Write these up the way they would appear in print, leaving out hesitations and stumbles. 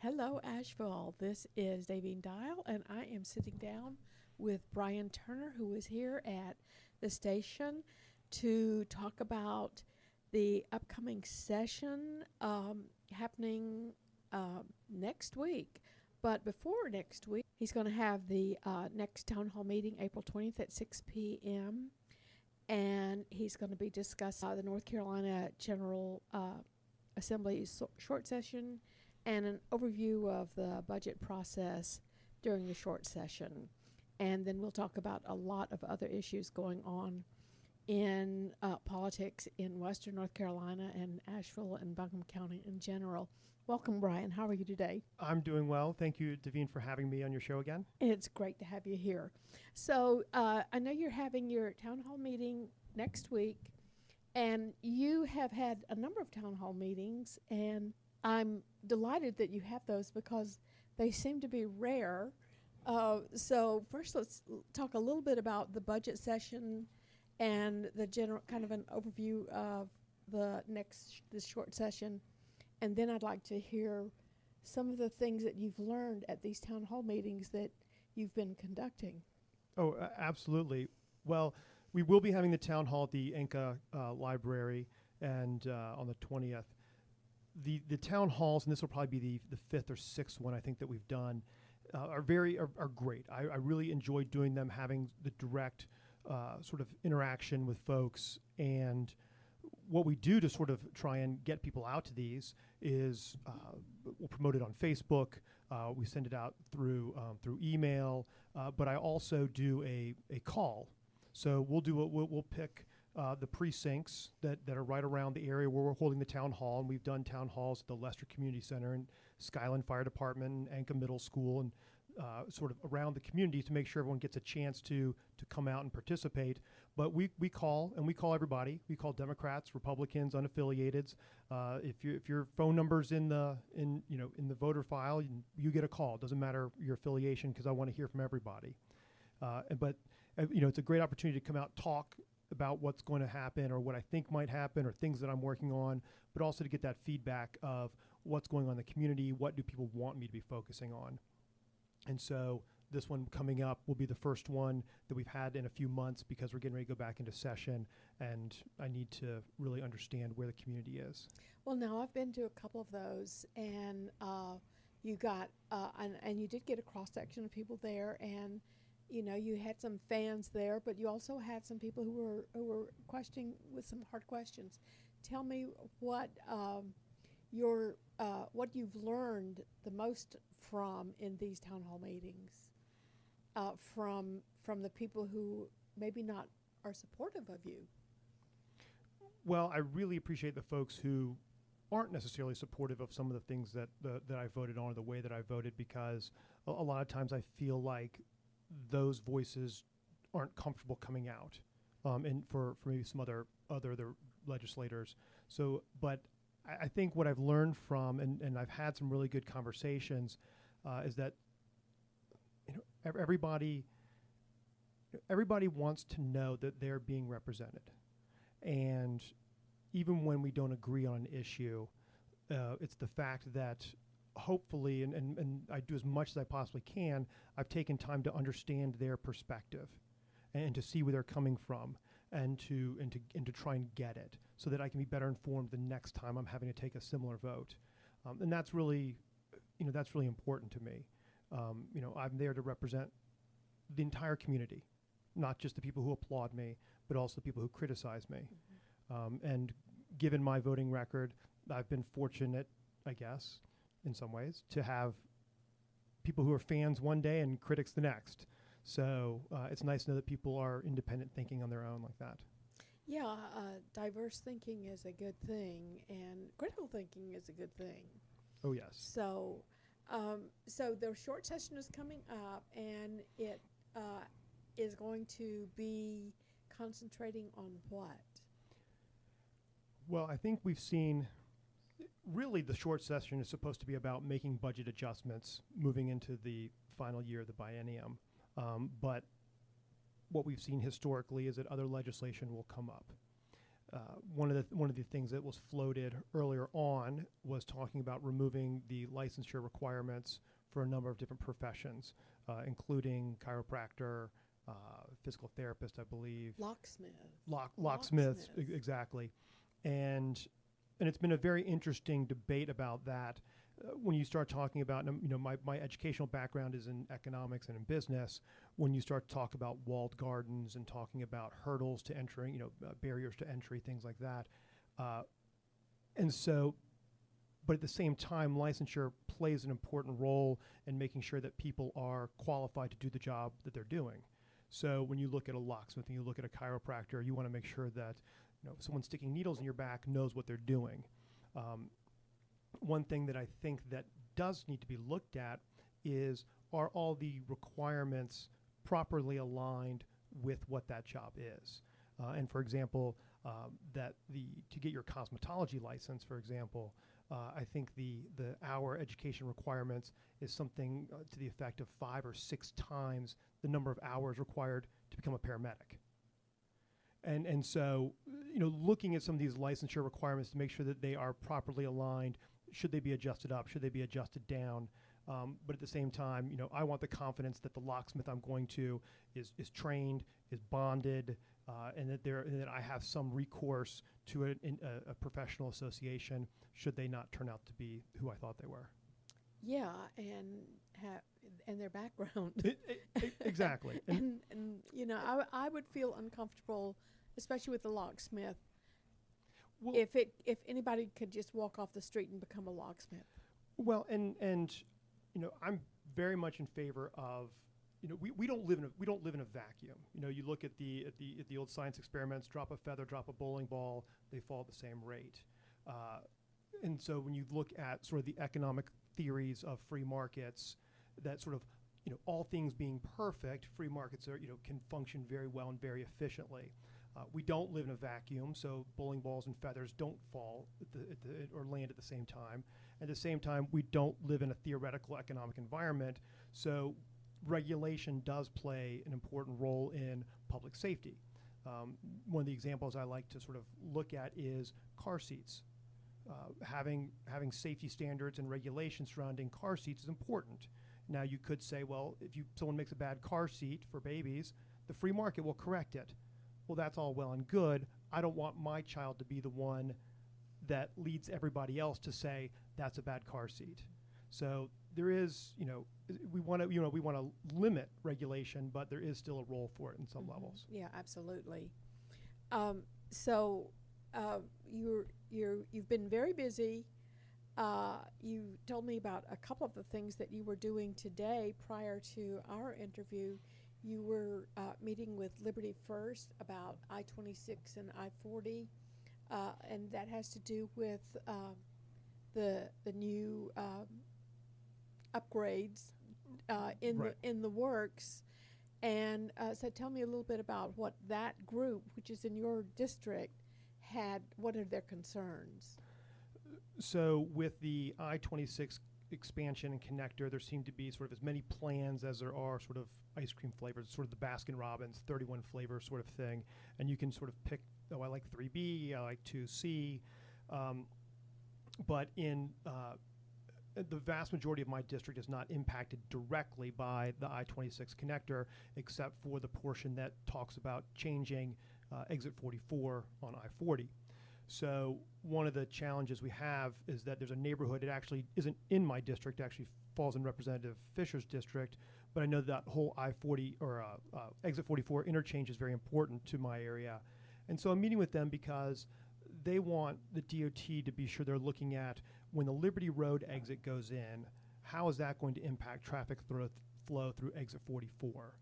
Hello, Asheville. This is Davine Dial, and I am sitting down with Brian Turner, who is here at the station to talk about the upcoming session happening next week. But before next week, he's going to have the next town hall meeting April 20th at 6 p.m. And he's going to be discussing the North Carolina General Assembly short session and an overview of the budget process during the short session. And then we'll talk about a lot of other issues going on in politics in Western North Carolina and Asheville and Buncombe County in general. Welcome, Brian. How are you today? I'm doing well. Thank you, Davine, for having me on your show again. It's great to have you here. So I know you're having your town hall meeting next week, and you have had a number of town hall meetings, and I'm delighted that you have those because they seem to be rare. So first, let's talk a little bit about the budget session and the general kind of an overview of this short session. And then I'd like to hear some of the things that you've learned at these town hall meetings that you've been conducting. Oh, absolutely. Well, we will be having the town hall at the Enka Library and on the 20th. The town halls, and this will probably be the fifth or sixth one I think that we've done, are great. I really enjoy doing them, having the direct sort of interaction with folks. And what we do to sort of try and get people out to these is we'll promote it on Facebook. We send it out through email, but I also do a call. So we'll pick the precincts that are right around the area where we're holding the town hall, and we've done town halls at the Lester Community Center and Skyland Fire Department and Enka Middle School and sort of around the community to make sure everyone gets a chance to come out and participate. But we call everybody. We call Democrats, Republicans, unaffiliateds. If your phone number's in the voter file, you get a call. It doesn't matter your affiliation because I want to hear from everybody. But it's a great opportunity to come out, talk about what's going to happen or what I think might happen or things that I'm working on, but also to get that feedback of what's going on in the community, what do people want me to be focusing on. And so this one coming up will be the first one that we've had in a few months because we're getting ready to go back into session, and I need to really understand where the community is. Well, now I've been to a couple of those, and you got and you did get a cross section of people there, and you had some fans there, but you also had some people who were questioning with some hard questions. Tell me what what you've learned the most from in these town hall meetings, from the people who maybe not are supportive of you. Well, I really appreciate the folks who aren't necessarily supportive of some of the things that I voted on or the way that I voted, because a lot of times I feel like those voices aren't comfortable coming out, and for maybe some other legislators. So, but I think what I've learned from, and I've had some really good conversations, is that everybody wants to know that they're being represented, and even when we don't agree on an issue, it's the fact that hopefully, and I do as much as I possibly can, I've taken time to understand their perspective and to see where they're coming from and to try and get it so that I can be better informed the next time I'm having to take a similar vote. And that's really important to me. I'm there to represent the entire community, not just the people who applaud me, but also the people who criticize me. Mm-hmm. And given my voting record, I've been fortunate, I guess, in some ways, to have people who are fans one day and critics the next. So it's nice to know that people are independent thinking on their own like that. Yeah, diverse thinking is a good thing, and critical thinking is a good thing. Oh, yes. So the short session is coming up, and it is going to be concentrating on what? Well, I think we've seen, really the short session is supposed to be about making budget adjustments moving into the final year of the biennium. But what we've seen historically is that other legislation will come up. one of the things that was floated earlier on was talking about removing the licensure requirements for a number of different professions, including chiropractor, physical therapist, I believe, Locksmith. Locksmiths, exactly, and it's been a very interesting debate about that. When you start talking about, my educational background is in economics and in business. When you start to talk about walled gardens and talking about hurdles to entering, barriers to entry, things like that. And so, but at the same time, licensure plays an important role in making sure that people are qualified to do the job that they're doing. So when you look at a locksmith and you look at a chiropractor, you want to make sure that someone sticking needles in your back knows what they're doing. One thing that I think that does need to be looked at is, are all the requirements properly aligned with what that job is? And for example, to get your cosmetology license, for example, I think the hour education requirements is something to the effect of 5 or 6 times the number of hours required to become a paramedic. And so, looking at some of these licensure requirements to make sure that they are properly aligned. Should they be adjusted up? Should they be adjusted down? But at the same time, I want the confidence that the locksmith I'm going to is trained, is bonded, and that I have some recourse to a professional association should they not turn out to be who I thought they were. Yeah, and their background. Exactly. and I would feel uncomfortable, especially with the locksmith. Well, if anybody could just walk off the street and become a locksmith. Well, and I'm very much in favor of, we don't live in a vacuum. You look at the old science experiments: drop a feather, drop a bowling ball, they fall at the same rate. And so when you look at sort of the economic theories of free markets, that sort of, all things being perfect, free markets are, can function very well and very efficiently. We don't live in a vacuum, so bowling balls and feathers don't fall or land at the same time. At the same time, we don't live in a theoretical economic environment, so regulation does play an important role in public safety. One of the examples I like to sort of look at is car seats. Having safety standards and regulations surrounding car seats is important. Now, you could say, well, if someone makes a bad car seat for babies, the free market will correct it. Well, that's all well and good. I don't want my child to be the one that leads everybody else to say that's a bad car seat. So there is, we want to limit regulation, but there is still a role for it in some levels. Yeah, absolutely. You've been very busy. You told me about a couple of the things that you were doing today prior to our interview. You were meeting with Liberty First about I-26 and I-40, and that has to do with the new upgrades in the works. And so tell me a little bit about what that group, which is in your district, what are their concerns? So with the I-26 expansion and connector, there seem to be sort of as many plans as there are sort of ice cream flavors, sort of the Baskin-Robbins 31 flavor sort of thing. And you can sort of pick, I like 3B, I like 2C. But in the vast majority of my district is not impacted directly by the I-26 connector, except for the portion that talks about changing exit 44 on I-40. So one of the challenges we have is that there's a neighborhood, it actually isn't in my district, it actually falls in Representative Fisher's district, but I know that whole I-40 or exit 44 interchange is very important to my area. And so I'm meeting with them because they want the DOT to be sure they're looking at when the Liberty Road exit goes in, how is that going to impact traffic flow through exit 44?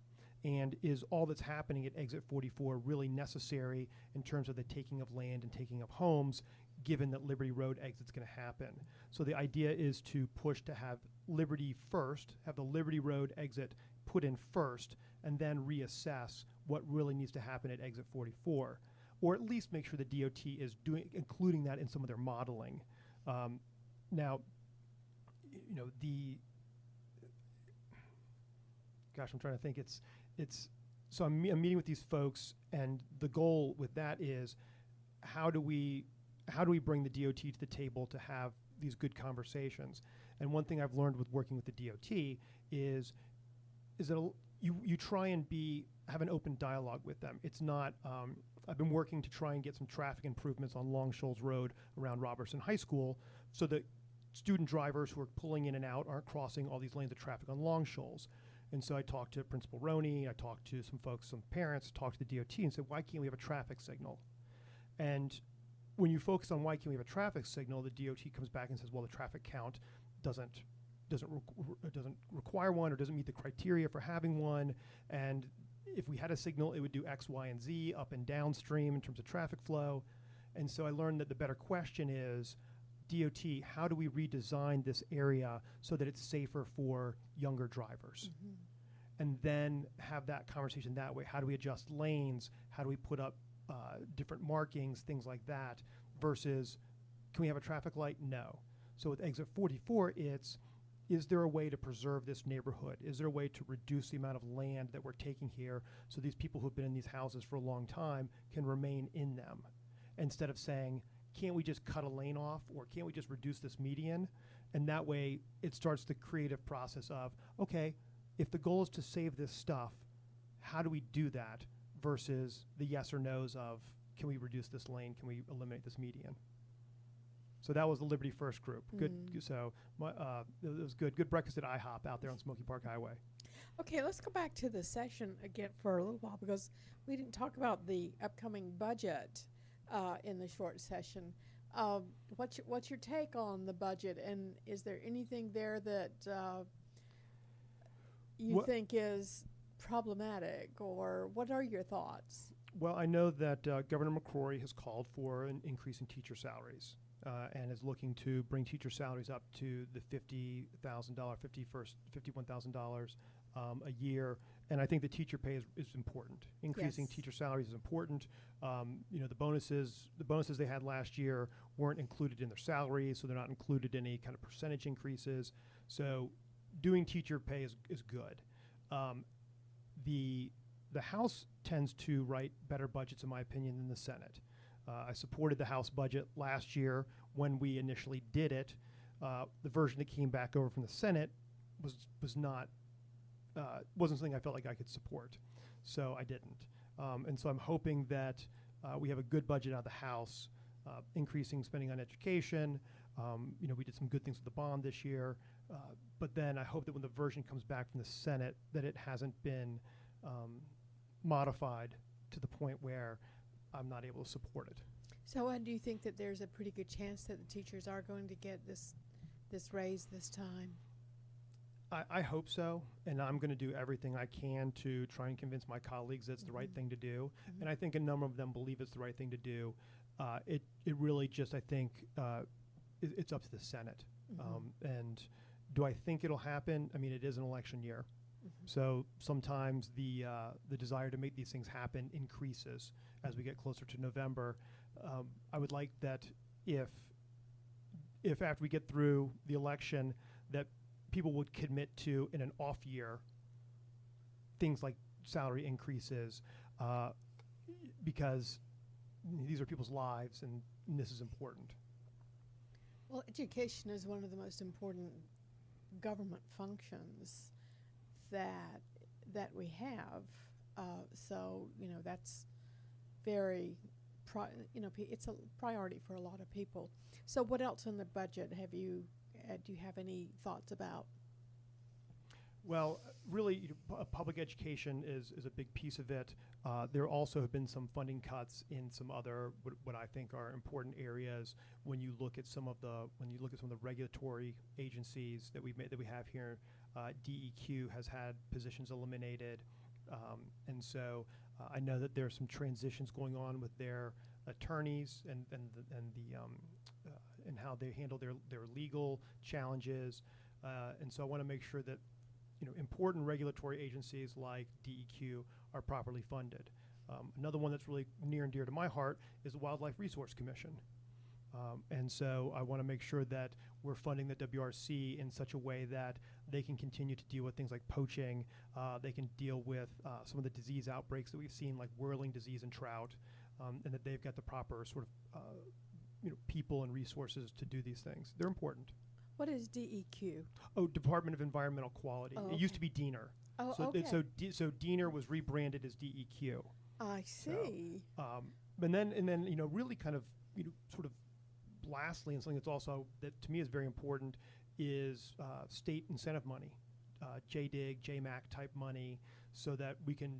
And is all that's happening at exit 44 really necessary in terms of the taking of land and taking of homes, given that Liberty Road exit's going to happen? So the idea is to push to have Liberty first, have the Liberty Road exit put in first, and then reassess what really needs to happen at exit 44, or at least make sure the DOT is including that in some of their modeling. Now, gosh, I'm trying to think. So I'm meeting with these folks, and the goal with that is how do we bring the DOT to the table to have these good conversations? And one thing I've learned with working with the DOT is that you try and have an open dialogue with them. It's not. I've been working to try and get some traffic improvements on Long Shoals Road around Robertson High School, so that student drivers who are pulling in and out aren't crossing all these lanes of traffic on Long Shoals. And so I talked to Principal Roney, I talked to some folks, some parents, talked to the DOT and said, why can't we have a traffic signal? And when you focus on why can't we have a traffic signal, the DOT comes back and says, well, the traffic count doesn't require one, or doesn't meet the criteria for having one. And if we had a signal, it would do X, Y, and Z up and downstream in terms of traffic flow. And so I learned that the better question is, DOT, how do we redesign this area so that it's safer for younger drivers? And then have that conversation that way. How do we adjust lanes? How do we put up different markings, things like that, versus can we have a traffic light? No. So with exit 44, is there a way to preserve this neighborhood? Is there a way to reduce the amount of land that we're taking here so these people who've been in these houses for a long time can remain in them? Instead of saying, can't we just cut a lane off, or can't we just reduce this median? And that way it starts the creative process of, okay, if the goal is to save this stuff, how do we do that, versus the yes or no's of, can we reduce this lane? Can we eliminate this median? So that was the Liberty First group. Good. So it was good. Good breakfast at IHOP out there on Smoky Park Highway. Okay, let's go back to the session again for a little while, because we didn't talk about the upcoming budget in the short session. What's your take on the budget, and is there anything there that you think is problematic, or what are your thoughts? Well, I know that Governor McCrory has called for an increase in teacher salaries and is looking to bring teacher salaries up to the $51,000 a year. And I think the teacher pay is important. Increasing teacher salaries is important. The bonuses they had last year weren't included in their salaries, so they're not included in any kind of percentage increases. So doing teacher pay is good. The House tends to write better budgets, in my opinion, than the Senate. I supported the House budget last year when we initially did it. The version that came back over from the Senate wasn't something I felt like I could support, so I didn't. And so I'm hoping that we have a good budget out of the House, increasing spending on education. We did some good things with the bond this year, but then I hope that when the version comes back from the Senate, that it hasn't been modified to the point where I'm not able to support it. So do you think that there's a pretty good chance that the teachers are going to get this raise this time? I hope so, and I'm going to do everything I can to try and convince my colleagues that it's the right thing to do, and I think a number of them believe it's the right thing to do. It really just, I think, it's up to the Senate. And do I think it'll happen? I mean, it is an election year. So sometimes the desire to make these things happen increases as we get closer to November. I would like that if after we get through the election, that people would commit to, in an off year, things like salary increases, because these are people's lives, and this is important. Well, education is one of the most important government functions that we have. So that's very, it's a priority for a lot of people. So what else in the budget do you have any thoughts about? Well, really, public education is a big piece of it. There also have been some funding cuts in some other what I think are important areas. When you look at some of the regulatory agencies that we have here, DEQ has had positions eliminated, and so I know that there are some transitions going on with their attorneys and how they handle their legal challenges, and so I want to make sure that important regulatory agencies like DEQ are properly funded. Another one that's really near and dear to my heart is the Wildlife Resource Commission. And so I want to make sure that we're funding the WRC in such a way that they can continue to deal with things like poaching. They can deal with some of the disease outbreaks that we've seen, like whirling disease in trout. and that they've got the proper sort of people and resources to do these things. They're important. What is DEQ? Oh, Department of Environmental Quality. Oh, It used to be DENR. Oh, So okay. so DENR was rebranded as DEQ. I see. And then really kind of sort of lastly, and something that's also that to me is very important is state incentive money, JDIG, JMAC type money, so that we can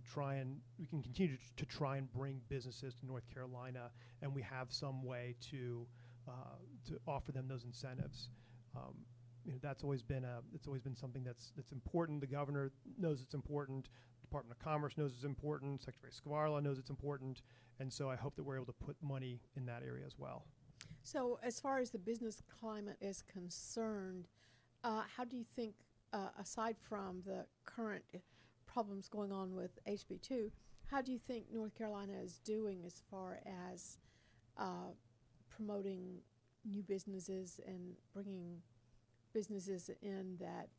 continue to try and bring businesses to North Carolina, and we have some way to offer them those incentives. That's always been something that's important. The governor knows it's important. Department of Commerce knows it's important. Secretary Skvarla knows it's important, and so I hope that we're able to put money in that area as well. So as far as the business climate is concerned, how do you think, aside from the current problems going on with HB2, how do you think North Carolina is doing as far as promoting new businesses and bringing businesses in that,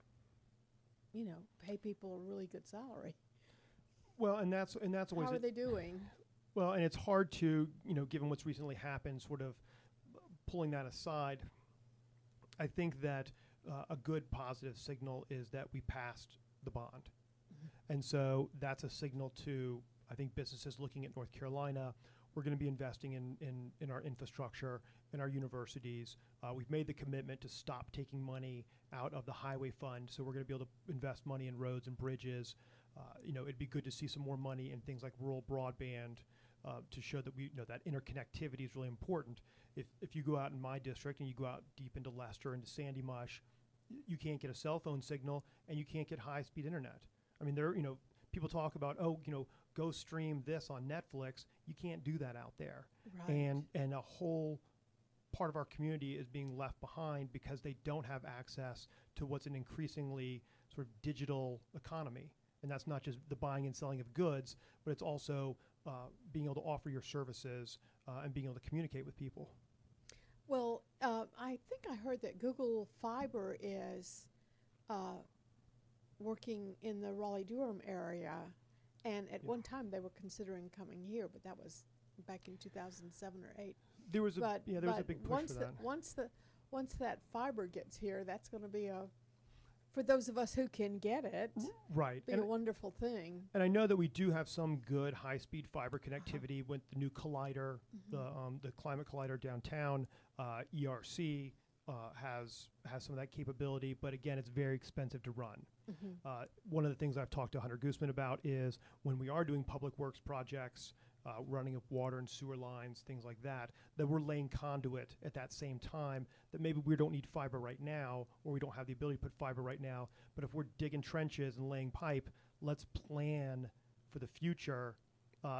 pay people a really good salary? Well, and that's always How are they doing? Well, and it's hard to, given what's recently happened, sort of pulling that aside. I think that a good positive signal is that we passed the bond. Mm-hmm. And so that's a signal to, I think, businesses looking at North Carolina. We're going to be investing in our infrastructure, in our universities. We've made the commitment to stop taking money out of the highway fund, so we're going to be able to invest money in roads and bridges. It'd be good to see some more money in things like rural broadband to show that that interconnectivity is really important. If you go out in my district and you go out deep into Leicester, into Sandy Mush, you can't get a cell phone signal and you can't get high-speed internet. I mean, people talk about, go stream this on Netflix. You can't do that out there. Right. And a whole part of our community is being left behind because they don't have access to what's an increasingly sort of digital economy. And that's not just the buying and selling of goods, but it's also being able to offer your services and being able to communicate with people. Well, I think I heard that Google Fiber is working in the Raleigh-Durham area, and at one time they were considering coming here, but that was back in 2007 or 8. There was a big push for that. Once that fiber gets here, that's going to be for those of us who can get it, right, be a wonderful thing. And I know that we do have some good high-speed fiber connectivity with the new collider, the climate collider downtown. ERC has some of that capability, but again, it's very expensive to run. One of the things I've talked to Hunter Gooseman about is when we are doing public works projects, running of water and sewer lines, things like that we're laying conduit at that same time, that maybe we don't need fiber right now, or we don't have the ability to put fiber right now, but if we're digging trenches and laying pipe, let's plan for the future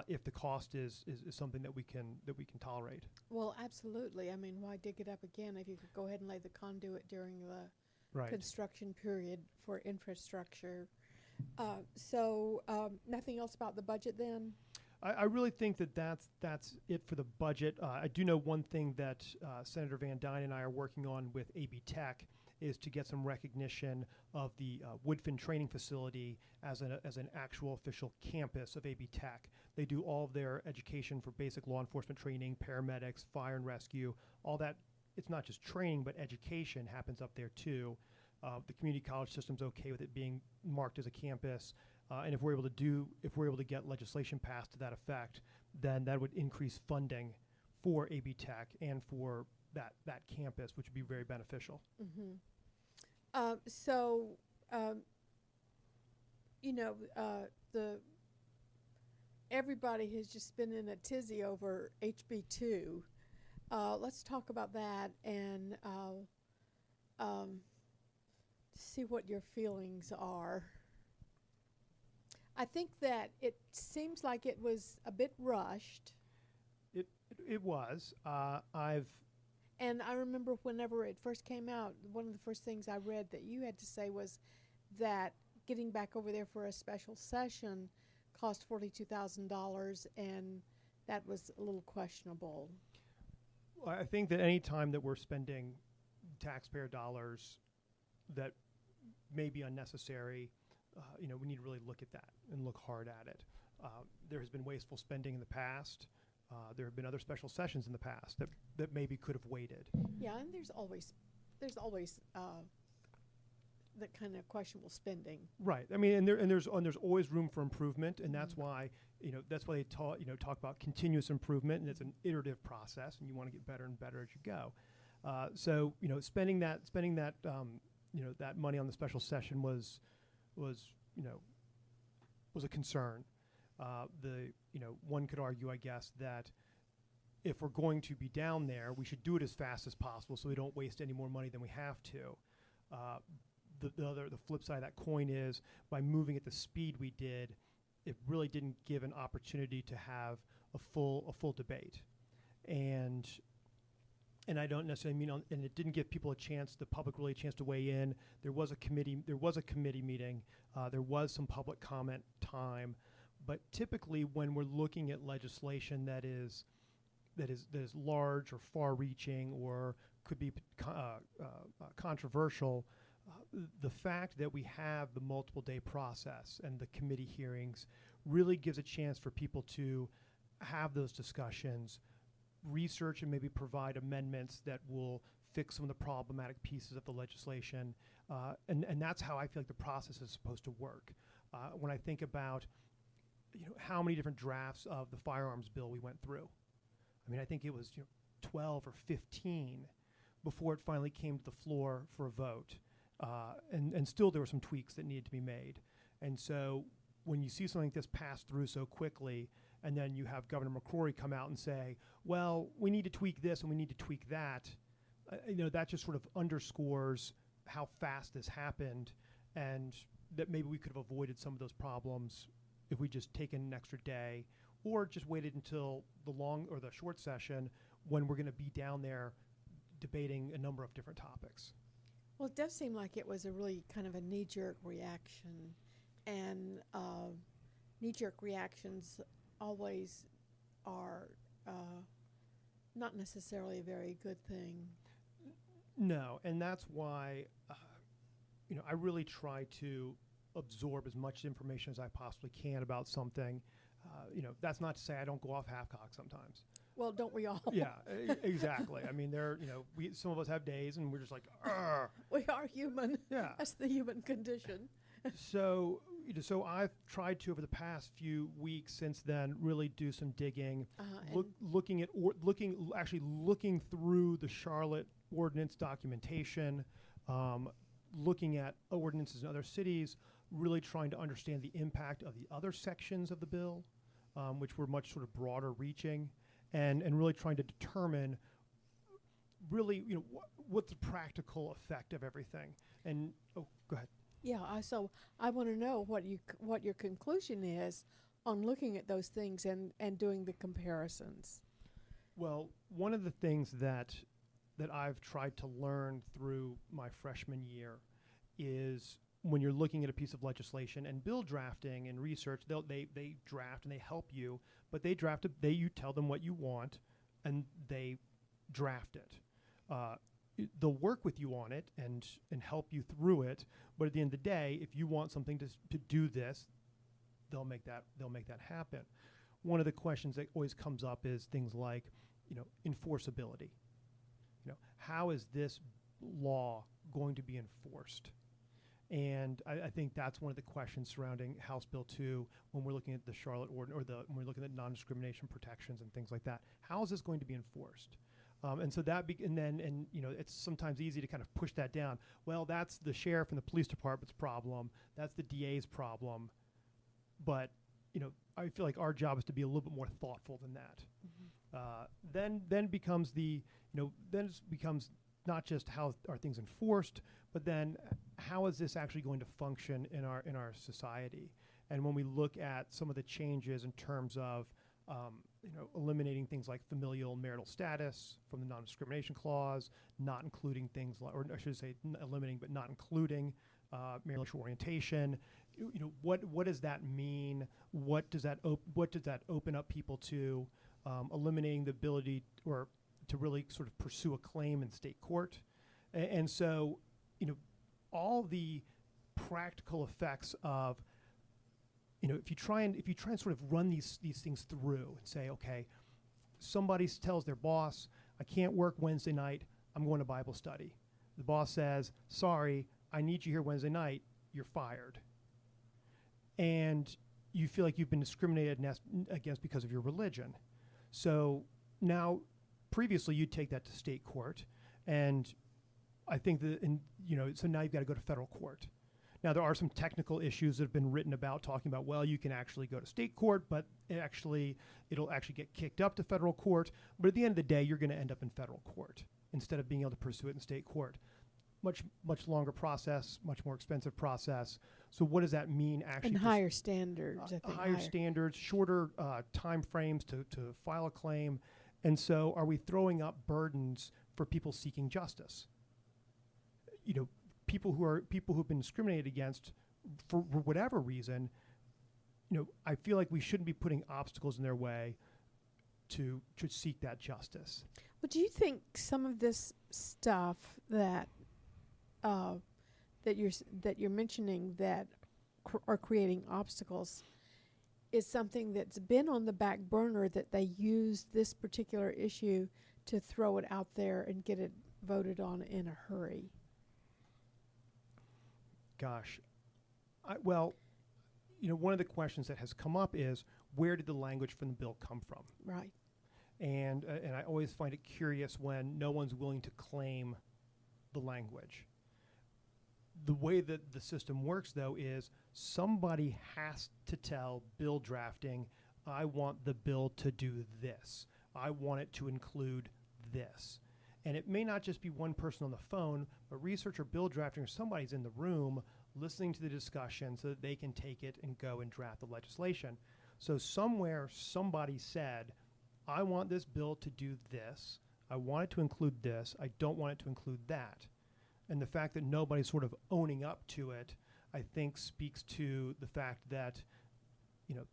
if the cost is something that we can tolerate. Well, absolutely. I mean, why dig it up again if you could go ahead and lay the conduit during the construction period for infrastructure? So nothing else about the budget then? I really think that's it for the budget. I do know one thing that Senator Van Dyne and I are working on with AB Tech is to get some recognition of the Woodfin Training Facility as an actual official campus of AB Tech. They do all of their education for basic law enforcement training, paramedics, fire and rescue, all that. It's not just training, but education happens up there too. The community college system's okay with it being marked as a campus. And if we're able to get legislation passed to that effect, then that would increase funding for AB Tech and for that campus, which would be very beneficial. Everybody has just been in a tizzy over HB2. Let's talk about that and see what your feelings are. I think that it seems like it was a bit rushed. It was. And I remember whenever it first came out, one of the first things I read that you had to say was that getting back over there for a special session cost $42,000, and that was a little questionable. Well, I think that any time that we're spending taxpayer dollars that may be unnecessary, we need to really look at that and look hard at it. There has been wasteful spending in the past. There have been other special sessions in the past that maybe could have waited. Yeah, and there's always that kind of questionable spending. Right. I mean, and there's always room for improvement, and that's why they talk about continuous improvement, and it's an iterative process, and you want to get better and better as you go. So spending that that money on the special session was a concern. One could argue, I guess, that if we're going to be down there, we should do it as fast as possible so we don't waste any more money than we have to. The flip side of that coin is, by moving at the speed we did, it really didn't give an opportunity to have a full debate, and I don't necessarily mean and it didn't give people the public really a chance to weigh in. There was a committee meeting. There was some public comment time, but typically when we're looking at legislation that is large or far-reaching or could be controversial, the fact that we have the multiple-day process and the committee hearings really gives a chance for people to have those discussions, research, and maybe provide amendments that will fix some of the problematic pieces of the legislation. And that's how I feel like the process is supposed to work. When I think about how many different drafts of the firearms bill we went through, I mean, I think it was 12 or 15 before it finally came to the floor for a vote. And still there were some tweaks that needed to be made. And so when you see something like this pass through so quickly, and then you have Governor McCrory come out and say, well, we need to tweak this and we need to tweak that, that just sort of underscores how fast this happened, and that maybe we could have avoided some of those problems if we just taken an extra day or just waited until the long or the short session when we're going to be down there debating a number of different topics. Well, it does seem like it was a really kind of a knee-jerk reaction, and knee-jerk reactions always are not necessarily a very good thing. No, and that's why I really try to absorb as much information as I possibly can about something. That's not to say I don't go off half-cocked sometimes. Well, don't we all? Yeah, exactly. I mean, some of us have days, and we're just like, argh. We are human. Yeah. That's the human condition. So I've tried to, over the past few weeks since then, really do some digging, looking through the Charlotte ordinance documentation, looking at ordinances in other cities, really trying to understand the impact of the other sections of the bill, which were much sort of broader reaching, and really trying to determine really, what's the practical effect of everything. And, go ahead. Yeah, so I want to know what your conclusion is on looking at those things and doing the comparisons. Well, one of the things that I've tried to learn through my freshman year is when you're looking at a piece of legislation and bill drafting and research, they draft and they help you, but you tell them what you want and they draft it. They'll work with you on it and help you through it, but at the end of the day, if you want something to do this, they'll make that happen. One of the questions that always comes up is things like, enforceability. How is this law going to be enforced? And I think that's one of the questions surrounding House Bill 2 when we're looking at the Charlotte ordinance, when we're looking at non-discrimination protections and things like that. How is this going to be enforced? And so it's sometimes easy to kind of push that down. Well, that's the sheriff and the police department's problem. That's the DA's problem. But I feel like our job is to be a little bit more thoughtful than that. Mm-hmm. Then becomes not just how are things enforced, but then how is this actually going to function in our society? And when we look at some of the changes in terms of eliminating things like familial marital status from the non-discrimination clause, not including things like, or I should say eliminating but not including marital orientation. What does that mean? What does that open up people to? Eliminating the ability or to really sort of pursue a claim in state court. And so, all the practical effects of, if you try and sort of run these things through and say, okay, somebody tells their boss, I can't work Wednesday night, I'm going to Bible study. The boss says, sorry, I need you here Wednesday night, you're fired. And you feel like you've been discriminated against because of your religion. So now, previously you'd take that to state court, and I think that, so now you've got to go to federal court. Now, there are some technical issues that have been written about talking about, well, you can actually go to state court, but it'll actually get kicked up to federal court. But at the end of the day, you're going to end up in federal court instead of being able to pursue it in state court. Much longer process, much more expensive process. So what does that mean actually? And higher standards, I think. Higher standards, shorter time frames to file a claim. And so are we throwing up burdens for people seeking justice? People who've been discriminated against for whatever reason, I feel like we shouldn't be putting obstacles in their way to seek that justice. Well, do you think some of this stuff that you're mentioning that are creating obstacles is something that's been on the back burner, that they use this particular issue to throw it out there and get it voted on in a hurry? Gosh, one of the questions that has come up is, where did the language from the bill come from? Right. And I always find it curious when no one's willing to claim the language. The way that the system works, though, is somebody has to tell bill drafting, I want the bill to do this. I want it to include this. And it may not just be one person on the phone, but researcher, bill drafting, or somebody's in the room listening to the discussion so that they can take it and go and draft the legislation. So somewhere somebody said, I want this bill to do this. I want it to include this. I don't want it to include that. And the fact that nobody's sort of owning up to it, I think speaks to the fact that,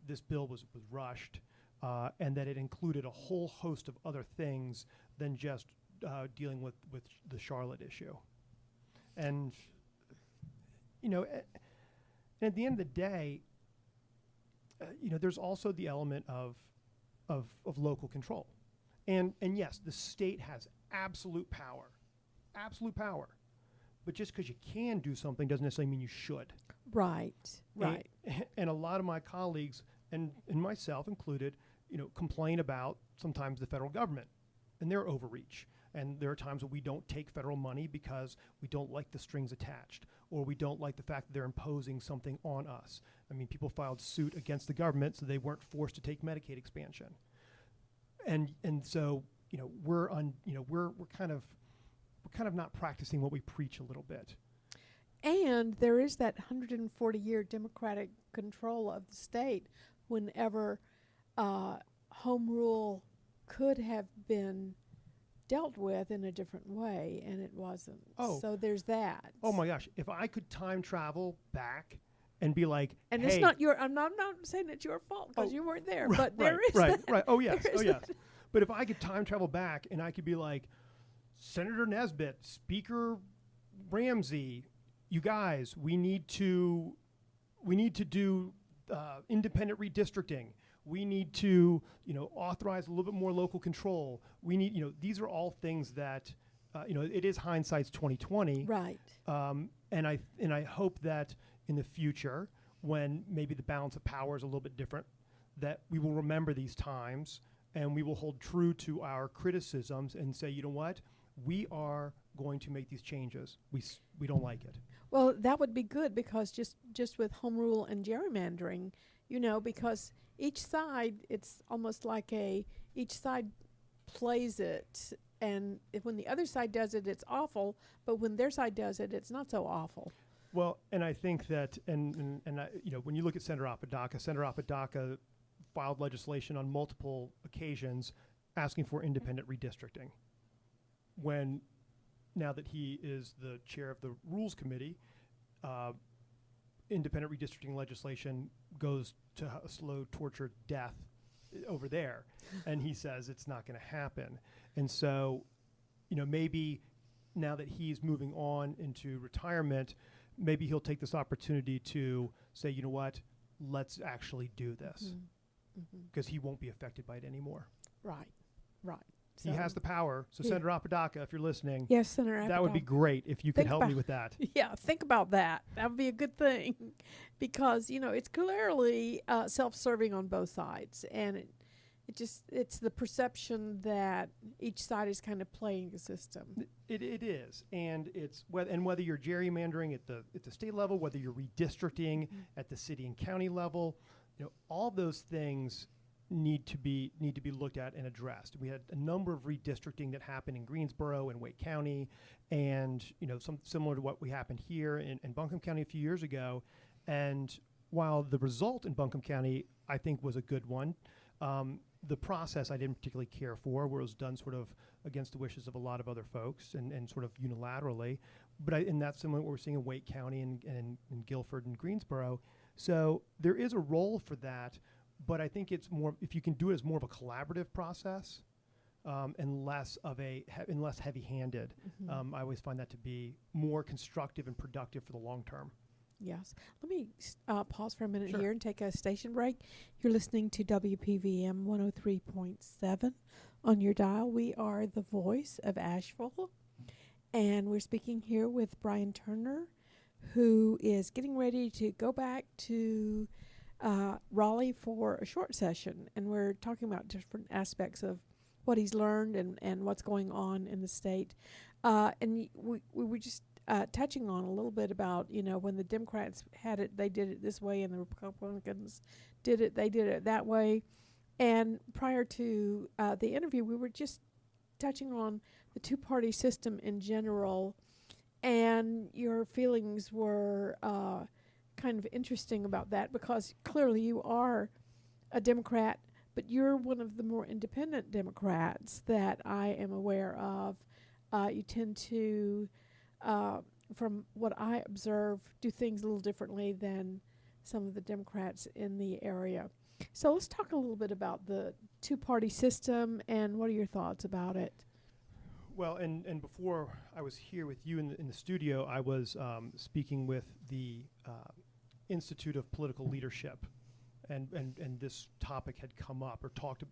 this bill was rushed, and that it included a whole host of other things than just dealing with the Charlotte issue. And, at the end of the day, there's also the element of local control. And yes, the state has absolute power. But just because you can do something doesn't necessarily mean you should. Right. And a lot of my colleagues, and myself included, complain about sometimes the federal government and their overreach. And there are times when we don't take federal money because we don't like the strings attached, or we don't like the fact that they're imposing something on us. I mean, people filed suit against the government so they weren't forced to take Medicaid expansion. And so, we're kind of not practicing what we preach a little bit. And there is that 140-year Democratic control of the state whenever home rule could have been dealt with in a different way, and it wasn't. So there's that. Oh my gosh, if I could time travel back and be like, and hey, it's not I'm not saying it's your fault because you weren't there, but there is that. Right. Oh yes. But if I could time travel back and I could be like, Senator Nesbitt, Speaker Ramsey, you guys, we need to do independent redistricting. We need to, authorize a little bit more local control. We need, these are all things that, it is hindsight's 2020. Right. And I hope that in the future, when maybe the balance of power is a little bit different, that we will remember these times and we will hold true to our criticisms and say, you know what, we are going to make these changes. We don't like it. Well, that would be good, because just with home rule and gerrymandering, because each side, it's almost like each side plays it, and when the other side does it, it's awful, but when their side does it, it's not so awful. Well, and I think that, and when you look at Senator Apodaca filed legislation on multiple occasions asking for independent redistricting. When, now that he is the chair of the Rules Committee, independent redistricting legislation goes to a slow torture death over there. And he says it's not going to happen. And so, maybe now that he's moving on into retirement, maybe he'll take this opportunity to say, you know what, let's actually do this. Because he won't be affected by it anymore. Right. Right. He has the power. So Yeah. Senator Apodaca, if you're listening, Yes, Senator that would be Apodaca. great if you could Think help me about- with that. Yeah, think about that. That would be a good thing because, it's clearly self-serving on both sides. And it's the perception that each side is kind of playing the system. It is, and whether you're gerrymandering at the state level, whether you're redistricting at the city and county level, all those things need to be looked at and addressed. We had a number of redistricting that happened in Greensboro and Wake County, and some similar to what we happened here in Buncombe County a few years ago. And while the result in Buncombe County I think was a good one, the process I didn't particularly care for, where it was done sort of against the wishes of a lot of other folks and sort of unilaterally. And that's similar to what we're seeing in Wake County and in Guilford and Greensboro. So there is a role for that. But I think it's more, if you can do it as more of a collaborative process and less heavy-handed. I always find that to be more constructive and productive for the long term. Yes. Let me pause for a minute Sure. here and take a station break. You're listening to WPVM 103.7 on your dial. We are the voice of Asheville, and we're speaking here with Brian Turner, who is getting ready to go back to Raleigh for a short session, and we're talking about different aspects of what he's learned and what's going on in the state. And we were just touching on a little bit about, when the Democrats had it, they did it this way, and the Republicans they did it that way. And prior to the interview, we were just touching on the two-party system in general, and your feelings were kind of interesting about that, because clearly you are a Democrat, but you're one of the more independent Democrats that I am aware of. You tend to, from what I observe, do things a little differently than some of the Democrats in the area. So let's talk a little bit about the two-party system, and what are your thoughts about it? Well, and before I was here with you in the studio, I was speaking with the Institute of Political Leadership, and this topic had come up, or talked to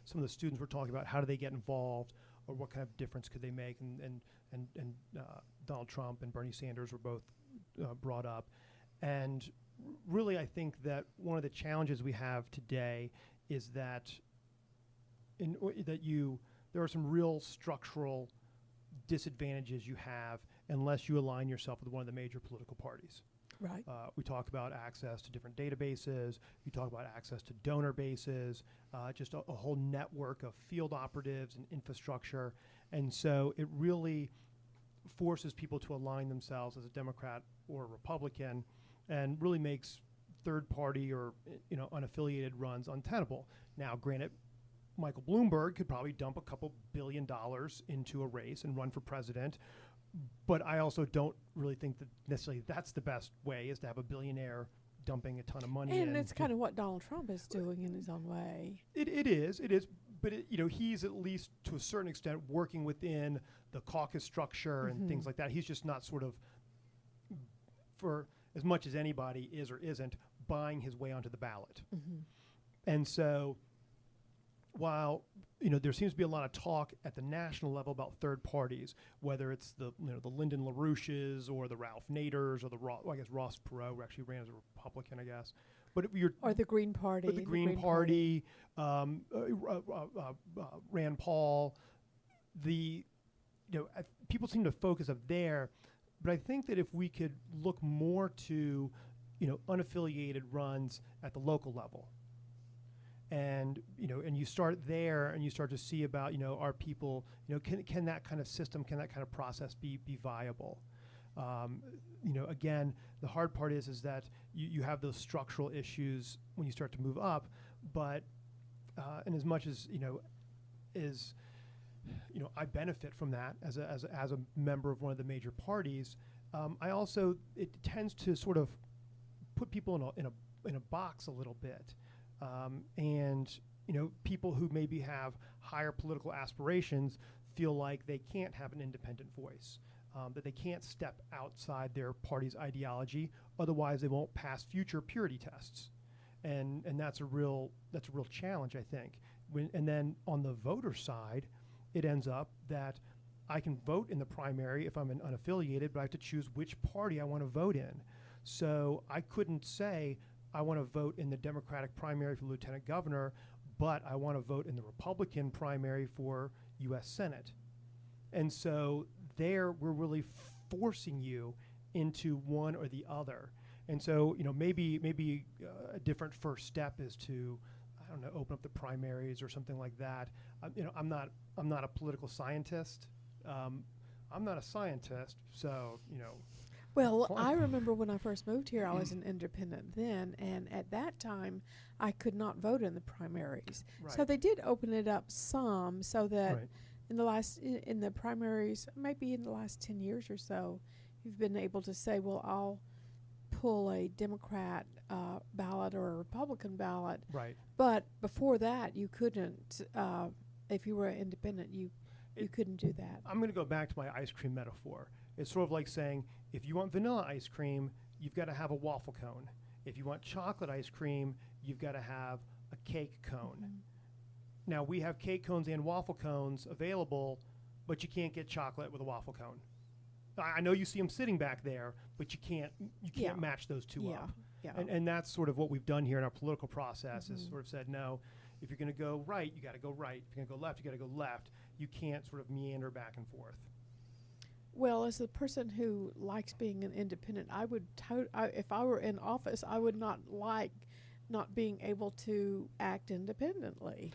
some of the students were talking about how do they get involved, or what kind of difference could they make, and Donald Trump and Bernie Sanders were both brought up. And really, I think that one of the challenges we have today is that there are some real structural disadvantages you have unless you align yourself with one of the major political parties. Right. We talk about access to different databases. You talk about access to donor bases, just a whole network of field operatives and infrastructure. And so it really forces people to align themselves as a Democrat or a Republican, and really makes third-party or unaffiliated runs untenable. Now, granted, Michael Bloomberg could probably dump a couple $1 billion into a race and run for president. But I also don't really think that necessarily that's the best way, is to have a billionaire dumping a ton of money in. And it's kind of what Donald Trump is doing in his own way. It is. But he's at least to a certain extent working within the caucus structure and things like that. He's just not sort of, for as much as anybody is or isn't, buying his way onto the ballot. And so while there seems to be a lot of talk at the national level about third parties, whether it's the Lyndon LaRouches or the Ralph Naders or Ross Perot actually ran as a Republican, I guess. But or the Green Party. Or the Green Party, Rand Paul. People seem to focus up there, but I think that if we could look more to unaffiliated runs at the local level, and you start there, and you start to see about are people can that kind of system, can that kind of process be viable? Again, the hard part is that you have those structural issues when you start to move up, but and as much as I benefit from that as a member of one of the major parties, I also, it tends to sort of put people in a box a little bit. And people who maybe have higher political aspirations feel like they can't have an independent voice, that they can't step outside their party's ideology, otherwise they won't pass future purity tests. And that's a real challenge, I think. And then on the voter side, it ends up that I can vote in the primary if I'm an unaffiliated, but I have to choose which party I want to vote in. So I couldn't say I want to vote in the Democratic primary for lieutenant governor, but I want to vote in the Republican primary for U.S. Senate. And so there we're really forcing you into one or the other. And so, maybe a different first step is to, I don't know, open up the primaries or something like that. I'm not a political scientist. I'm not a scientist, so, Well, I remember when I first moved here, I was an independent then, and at that time, I could not vote in the primaries. Right. So they did open it up some, so that Right. in the primaries, maybe in the last 10 years or so, you've been able to say, well, I'll pull a Democrat ballot or a Republican ballot. Right. But before that, you couldn't. If you were independent, you couldn't do that. I'm going to go back to my ice cream metaphor. It's sort of like saying, if you want vanilla ice cream, you've got to have a waffle cone. If you want chocolate ice cream, you've got to have a cake cone. Mm-hmm. Now, we have cake cones and waffle cones available, but you can't get chocolate with a waffle cone. I know you see them sitting back there, but you can't Yeah. match those two up. Yeah. And that's sort of what we've done here in our political process is Mhm. sort of said, no, if you're going to go right, you got to go right. If you're going to go left, you got to go left. You can't sort of meander back and forth. Well, as a person who likes being an independent, I would, if I were in office, I would not like not being able to act independently.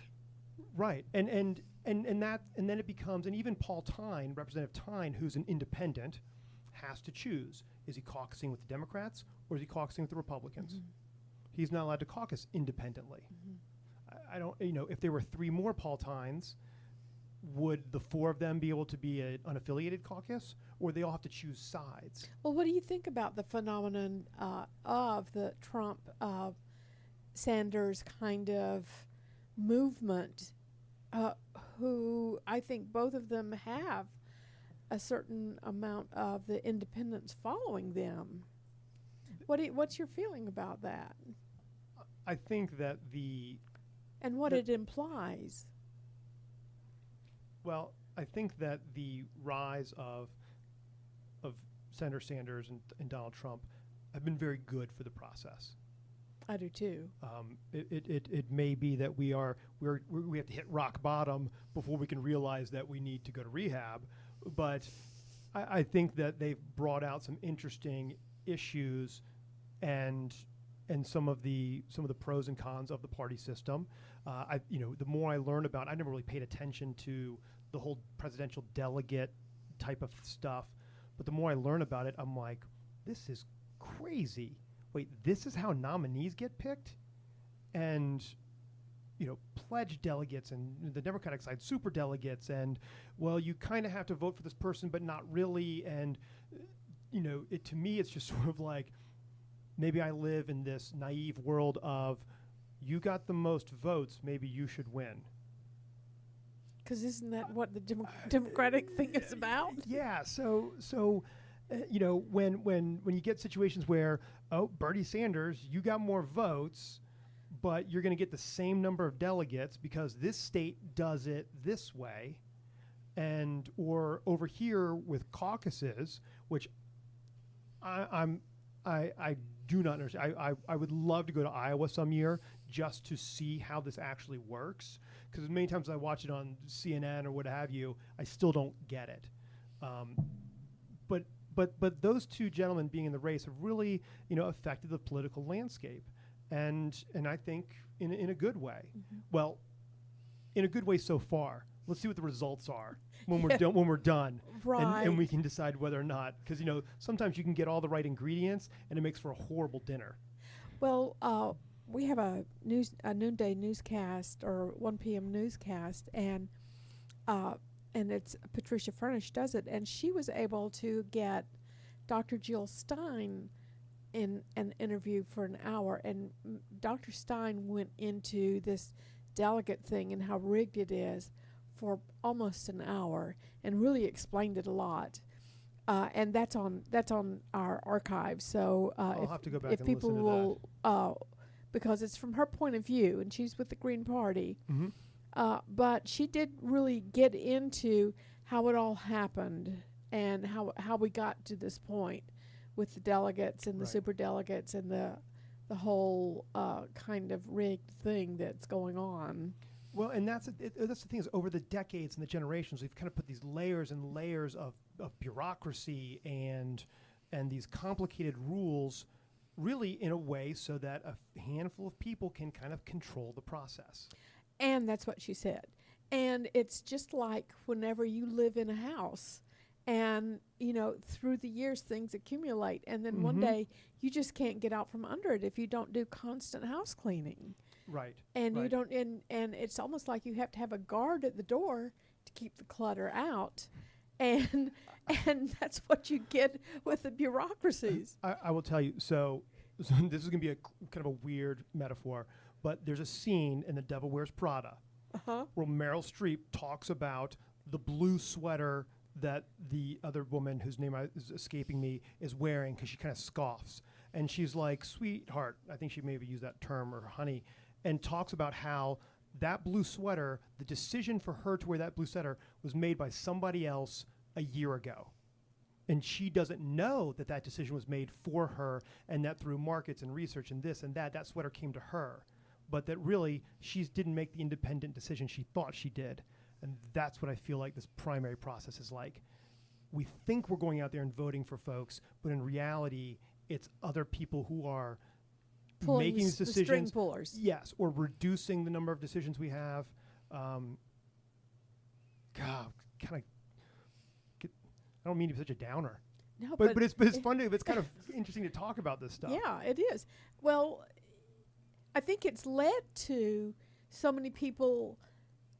Right. And then it becomes, and even Paul Tyne, Representative Tyne, who's an independent, has to choose. Is he caucusing with the Democrats or is he caucusing with the Republicans? Mhm. He's not allowed to caucus independently. Mhm. I don't, if there were 3 more Paul Tynes, would the 4 of them be able to be an unaffiliated caucus, or would they all have to choose sides? Well, what do you think about the phenomenon of the Trump Sanders kind of movement, who I think both of them have a certain amount of the independents following them? What's your feeling about that, I think that and what it implies? Well, I think that the rise of Senator Sanders and Donald Trump have been very good for the process. I do too. It may be that we have to hit rock bottom before we can realize that we need to go to rehab, but I think that they've brought out some interesting issues and some of the pros and cons of the party system. The more I learn about, I never really paid attention to the whole presidential delegate type of stuff, but the more I learn about it, I'm like, this is crazy. Wait, this is how nominees get picked? And, pledge delegates and the Democratic side, super delegates, and, well, you kind of have to vote for this person, but not really. And, to me, it's just sort of like, maybe I live in this naive world of, you got the most votes, maybe you should win. Because isn't that what the Democratic thing is about? Yeah. So when you get situations where, oh, Bernie Sanders, you got more votes, but you're going to get the same number of delegates because this state does it this way, or over here with caucuses, which I do not understand. I would love to go to Iowa some year just to see how this actually works, because many times I watch it on CNN or what have you, I still don't get it. But those 2 gentlemen being in the race have really affected the political landscape, and I think in a good way. Mm-hmm. Well, in a good way so far. Let's see what the results are when we're done, Right. and we can decide whether or not, because sometimes you can get all the right ingredients and it makes for a horrible dinner. Well, we have a noonday newscast or 1 p.m. newscast, and it's Patricia Furnish does it, and she was able to get Dr. Jill Stein in an interview for an hour, and Dr. Stein went into this delegate thing and how rigged it is for almost an hour, and really explained it a lot. And that's on our archive. So I'll have to go back if and people listen to will, because it's from her point of view, and she's with the Green Party. Mm-hmm. But she did really get into how it all happened and how we got to this point with the delegates and the Right. super delegates and the whole kind of rigged thing that's going on. Well, and that's the thing is over the decades and the generations, we've kind of put these layers and layers of bureaucracy and these complicated rules, really in a way so that a handful of people can kind of control the process. And that's what she said. And it's just like whenever you live in a house and, through the years things accumulate. And then one day you just can't get out from under it if you don't do constant house cleaning. Right. And right. you don't, and it's almost like you have to have a guard at the door to keep the clutter out. And that's what you get with the bureaucracies. I will tell you, so this is going to be kind of a weird metaphor, but there's a scene in The Devil Wears Prada where Meryl Streep talks about the blue sweater that the other woman, whose name is escaping me, is wearing, because she kind of scoffs. And she's like, sweetheart, I think she maybe used that term, or honey, and talks about how that blue sweater, the decision for her to wear that blue sweater was made by somebody else a year ago. And she doesn't know that that decision was made for her, and that through markets and research and this and that sweater came to her. But that really, she didn't make the independent decision she thought she did. And that's what I feel like this primary process is like. We think we're going out there and voting for folks, but in reality, it's other people who are making these decisions. The string pullers. Yes, or reducing the number of decisions we have. I don't mean to be such a downer. No, but it's fun to, it's kind of interesting to talk about this stuff. Yeah, it is. Well, I think it's led to so many people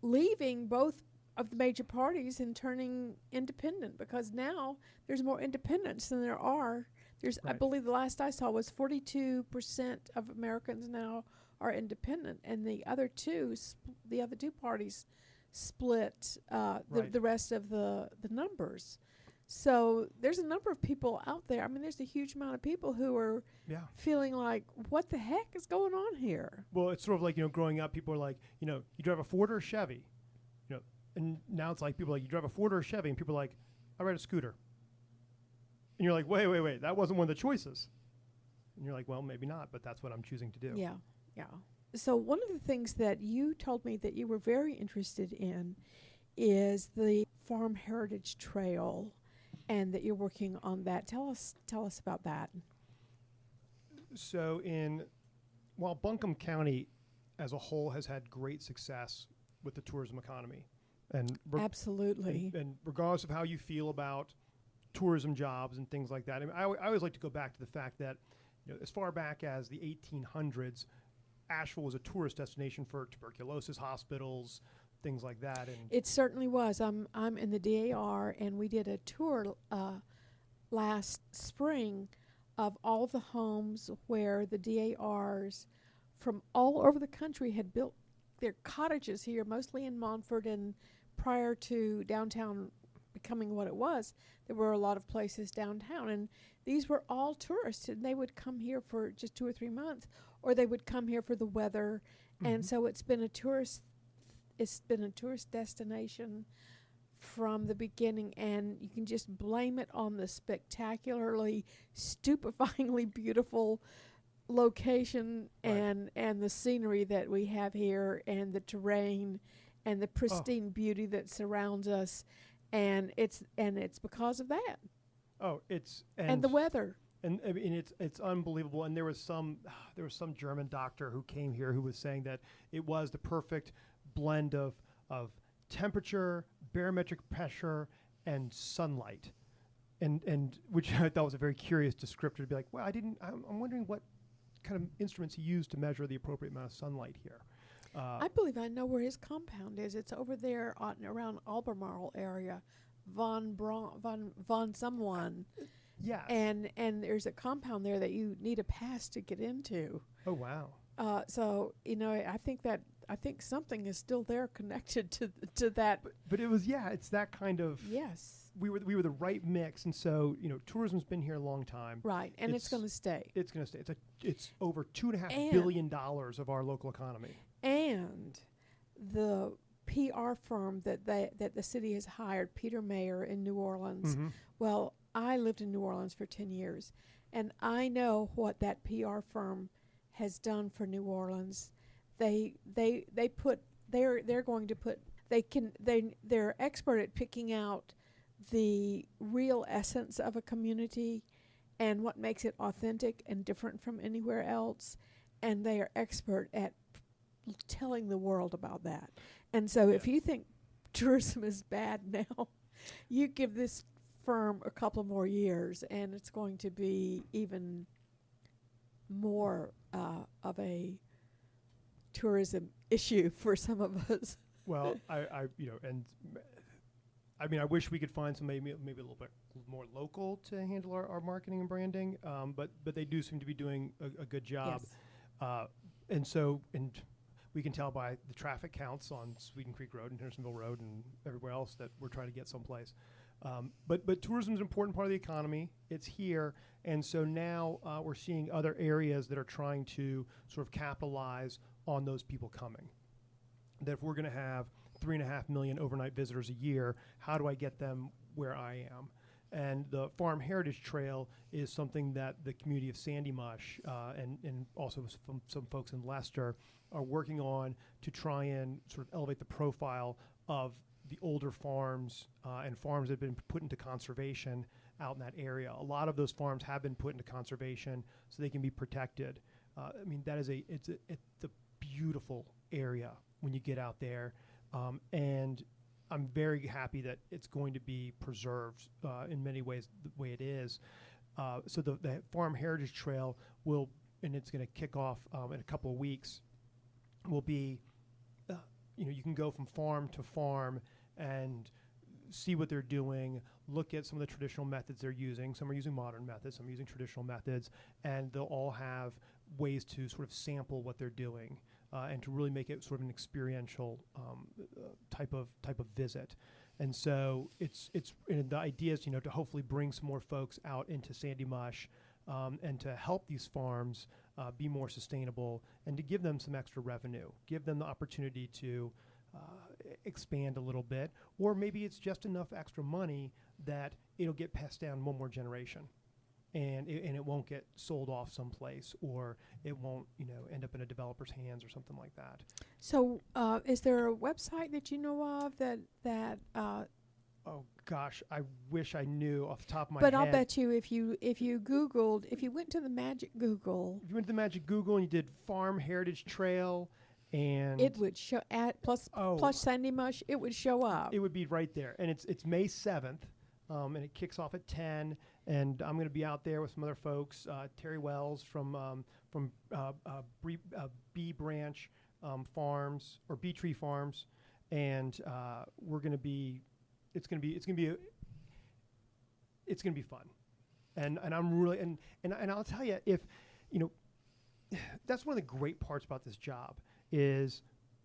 leaving both of the major parties and turning independent, because now there's more independents than there are. I believe the last I saw was 42% of Americans now are independent, and the other two parties split the rest of the numbers. So there's a number of people out there. I mean, there's a huge amount of people who are feeling like, what the heck is going on here? Well, it's sort of like, growing up, people are like, you drive a Ford or a Chevy? And now it's like people are like, you drive a Ford or a Chevy? And people are like, I ride a scooter. And you're like, wait, that wasn't one of the choices. And you're like, well, maybe not, but that's what I'm choosing to do. Yeah. So one of the things that you told me that you were very interested in is the Farm Heritage Trail, and that you're working on that. Tell us about that. So while Buncombe County as a whole has had great success with the tourism economy, and absolutely, and regardless of how you feel about tourism jobs and things like that, I mean, I always like to go back to the fact that as far back as the 1800s, Asheville was a tourist destination for tuberculosis hospitals, things like that. And it certainly was. I'm in the DAR, and we did a tour last spring of all the homes where the DARs from all over the country had built their cottages here, mostly in Montfort, and prior to downtown becoming what it was, there were a lot of places downtown, and these were all tourists, and they would come here for just 2 or 3 months, or they would come here for the weather. And so it's been a tourist destination from the beginning, and you can just blame it on the spectacularly, stupefyingly beautiful location and the scenery that we have here, and the terrain and the pristine beauty that surrounds us, and it's because of that. And the weather. And I mean, it's unbelievable. And there was some German doctor who came here who was saying that it was the perfect blend of temperature, barometric pressure, and sunlight, and which I thought was a very curious descriptor to be like, well, I'm wondering what kind of instruments he used to measure the appropriate amount of sunlight here. I believe I know where his compound is. It's over there around Albemarle area, von someone. Yes. And there's a compound there that you need a pass to get into. Oh wow. So I think something is still there connected to that. But it was it's that kind of yes. We were the right mix, and so tourism's been here a long time. Right, and it's going to stay. It's going to stay. It's over $2.5 billion of our local economy. And the PR firm that the city has hired, Peter Mayer in New Orleans. Mm-hmm. Well, I lived in New Orleans for 10 years, and I know what that PR firm has done for New Orleans. They're going to put they're expert at picking out the real essence of a community and what makes it authentic and different from anywhere else, and they are expert at telling the world about that. And so if you think tourism is bad now, you give this firm a couple more years and it's going to be even more of a tourism issue for some of us. Well, I wish we could find some maybe a little bit more local to handle our marketing and branding, but they do seem to be doing a good job. Yes. And we can tell by the traffic counts on Sweden Creek Road and Hendersonville Road and everywhere else that we're trying to get someplace. But tourism is an important part of the economy. It's here, and so now we're seeing other areas that are trying to sort of capitalize on those people coming. That if we're going to have 3.5 million overnight visitors a year, how do I get them where I am? And the Farm Heritage Trail is something that the community of Sandy Mush and also some folks in Leicester are working on to try and sort of elevate the profile of the older farms and farms that have been put into conservation out in that area. A lot of those farms have been put into conservation so they can be protected. It's a beautiful area when you get out there, and I'm very happy that it's going to be preserved in many ways the way it is. So the Farm Heritage Trail will, and it's going to kick off in a couple of weeks, will be, you can go from farm to farm and see what they're doing, look at some of the traditional methods they're using. Some are using modern methods, some are using traditional methods, and they'll all have ways to sort of sample what they're doing and to really make it sort of an experiential type of visit. And so and the idea is, to hopefully bring some more folks out into Sandy Mush and to help these farms be more sustainable and to give them some extra revenue, give them the opportunity to expand a little bit, or maybe it's just enough extra money that it'll get passed down one more generation. And it won't get sold off someplace, or it won't, end up in a developer's hands or something like that. So, is there a website that you know of that? Oh gosh, I wish I knew off the top of my But head. I'll bet you if you went to the Magic Google, If you went to the Magic Google and you did Farm Heritage Trail, and it would show plus Sandy Mush. It would show up. It would be right there, and it's May 7th, and it kicks off at 10. And I'm going to be out there with some other folks, Terry Wells from Bee Branch Farms or Bee Tree Farms, and we're going to be. It's going to be fun, and I'm really and I'll tell you, if that's one of the great parts about this job is,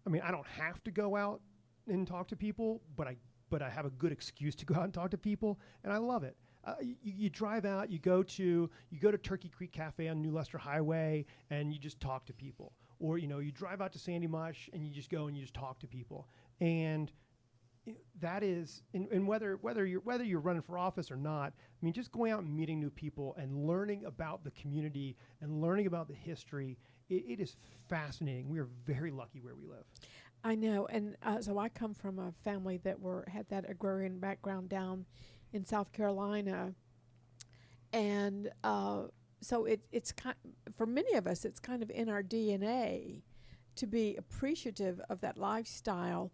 I don't have to go out and talk to people, but I have a good excuse to go out and talk to people, and I love it. You drive out, you go to Turkey Creek Cafe on New Leicester Highway, and you just talk to people. Or you drive out to Sandy Mush, and you just go and you just talk to people. And that is, and whether you're running for office or not, just going out and meeting new people and learning about the community and learning about the history, it is fascinating. We are very lucky where we live. I know, and so I come from a family that had that agrarian background down in South Carolina, and so it's for many of us, it's kind of in our DNA to be appreciative of that lifestyle.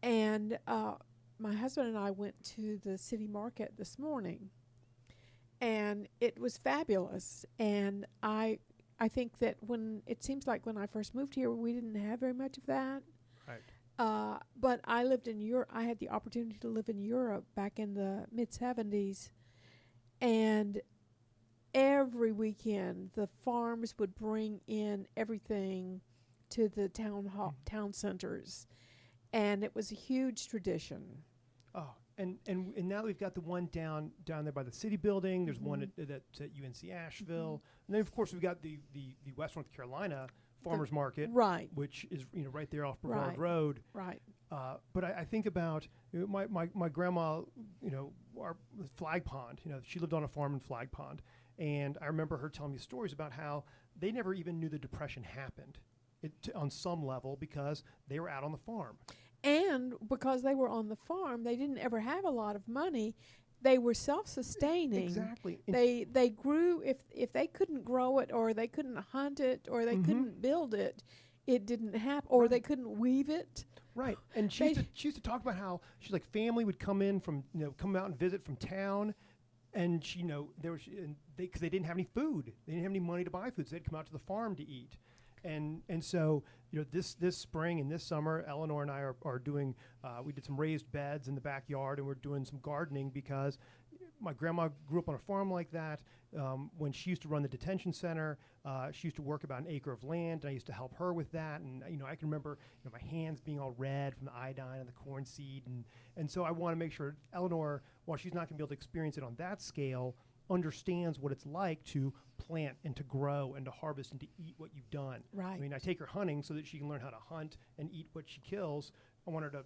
And my husband and I went to the city market this morning, and it was fabulous. And I think that when I first moved here, we didn't have very much of that. Right. But I lived in Europe. I had the opportunity to live in Europe back in the mid-'70s, and every weekend the farms would bring in everything to the town centers, and it was a huge tradition. Oh, and now we've got the one down there by the city building. There's one that's at UNC Asheville, and then of course we've got the West North Carolina farmer's market, right, which is right there off Brevard right, Road. right. But I think about my grandma, our Flag Pond. She lived on a farm in Flag Pond, and I remember her telling me stories about how they never even knew the Depression happened, on some level, because they were out on the farm. And because they were on the farm, they didn't ever have a lot of money. They were self-sustaining. Exactly. They grew, if they couldn't grow it, or they couldn't hunt it, or they couldn't build it, it didn't happen, or they couldn't weave it. Right. And she used to talk about how she's like, family would come in from come out and visit from town, and because they didn't have any food, they didn't have any money to buy food, so they'd come out to the farm to eat. And so this spring and this summer, Eleanor and I are doing. We did some raised beds in the backyard, and we're doing some gardening because my grandma grew up on a farm like that. When she used to run the detention center, she used to work about an acre of land, and I used to help her with that. And I can remember my hands being all red from the iodine and the corn seed, and so I want to make sure Eleanor, while she's not going to be able to experience it on that scale, understands what it's like to plant and to grow and to harvest and to eat what you've done. Right. I mean, I take her hunting so that she can learn how to hunt and eat what she kills. I want her to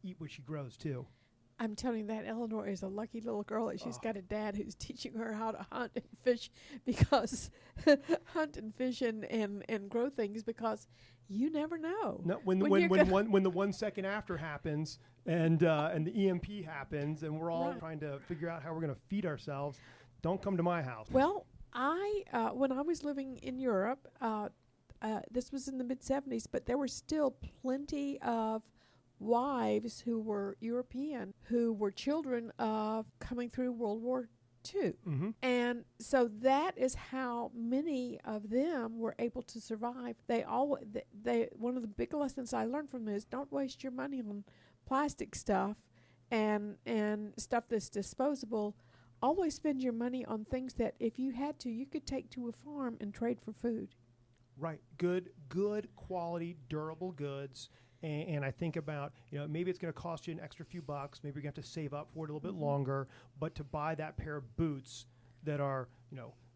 eat what she grows too. I'm telling you that Eleanor is a lucky little girl that she's got a dad who's teaching her how to hunt and fish, because hunt and fish and grow things, because you never know. No, when the 1 second after happens and the EMP happens and we're all trying to figure out how we're going to feed ourselves, don't come to my house. Well, when I was living in Europe, this was in the mid-'70s, but there were still plenty of wives who were European, who were children of coming through World War II. Mm-hmm. And so that is how many of them were able to survive. One of the big lessons I learned from them is, don't waste your money on plastic stuff and stuff that's disposable. Always spend your money on things that, if you had to, you could take to a farm and trade for food. Right. Good quality, durable goods. And I think about, maybe it's going to cost you an extra few bucks. Maybe you're going to have to save up for it a little bit longer. But to buy that pair of boots that are,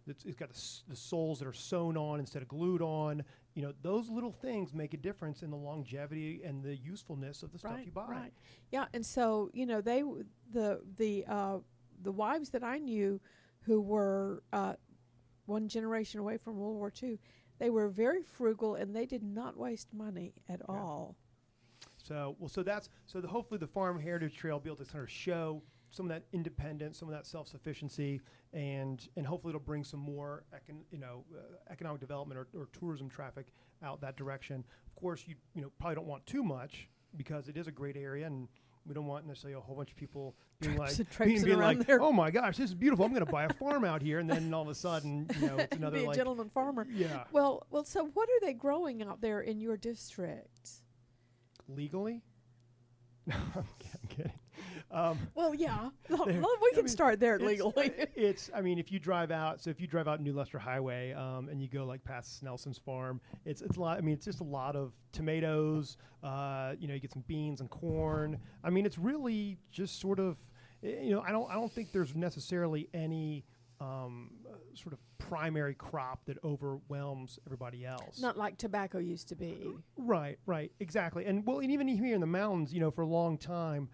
it's got the soles that are sewn on instead of glued on, those little things make a difference in the longevity and the usefulness of the stuff you buy. Right. Yeah. And so, the wives that I knew who were one generation away from World War II, they were very frugal, and they did not waste money at all. So hopefully the Farm Heritage Trail will be able to kind of show some of that independence, some of that self-sufficiency, and hopefully it'll bring some more economic development or tourism traffic out that direction. Of course, you probably don't want too much, because it is a great area, and we don't want necessarily a whole bunch of people being like, oh my gosh, this is beautiful, I'm going to buy a farm out here, and then all of a sudden, it's another be a gentleman farmer. Yeah. Well, so what are they growing out there in your district? Legally? No, I'm kidding. Well, yeah, we can start there legally. If you drive out New Leicester Highway and you go like past Nelson's farm, it's a lot. I mean, it's just a lot of tomatoes. You get some beans and corn. I mean, it's really just sort of, I don't think there's necessarily any sort of primary crop that overwhelms everybody else. Not like tobacco used to be. Right, exactly. And even here in the mountains, for a long time,